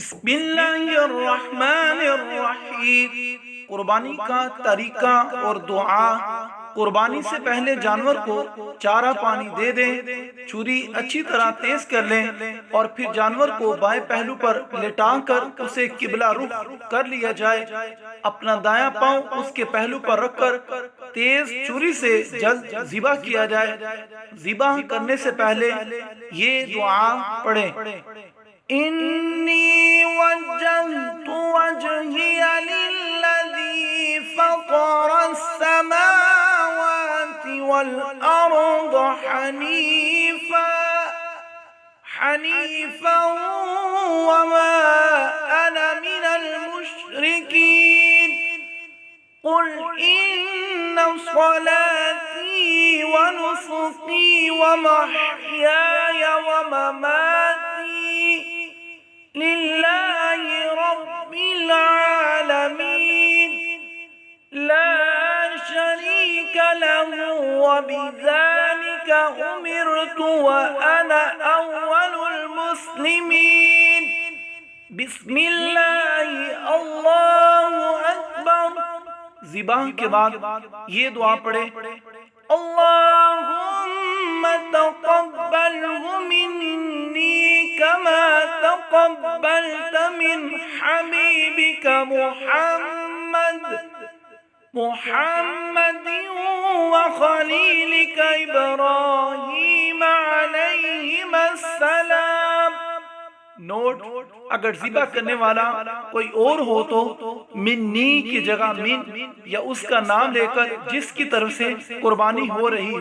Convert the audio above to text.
बिस्मिल्लाहिर्रहमानिर्रहीम। कुर्बानी का तरीका और दुआ। कुर्बानी से पहले जानवर को चारा पानी दे दें, छुरी अच्छी तरह तेज कर लें और फिर जानवर को बाएं पहलू पर लेटाकर उसे किबला रुख कर लिया जाए। अपना दायां पांव उसके पहलू पर रखकर तेज छुरी से जल्द ज़िबा किया जाए। ज़िबा करने से पहले ये दुआ पढ़ें। इन्नी वज्जहतु वजहिय लिल्लज़ी फ़तरस्समावाति वल अर्द हनीफ़न वमा अना मिनल मुश्रिकीन। कुल इन्न स्वलाती व नुस्की व महयाय व ममाती लिल्लाहि रब्बिल आलमीन ला शरीका लहु व बिज़ालिका उमिरतु व अना अव्वलुल मुस्लिमीन। बिस्मिल्लाहि अल्लाहु अकबर। ज़िबाह के बाद ये दुआ पढ़े। अल्लाहुम्मा तक़ब्बलहु मिन्नी कमा तक़ब्बलत मिन हबीबिका मुहम्मदिन व खलीलिका इब्राहीम अलैहिस्सलाम। नोट: अगर ज़िबा करने वाला कोई और हो तो मिन्नी की जगह मिन या उसका नाम लेकर जिसकी तरफ से कुर्बानी हो रही हो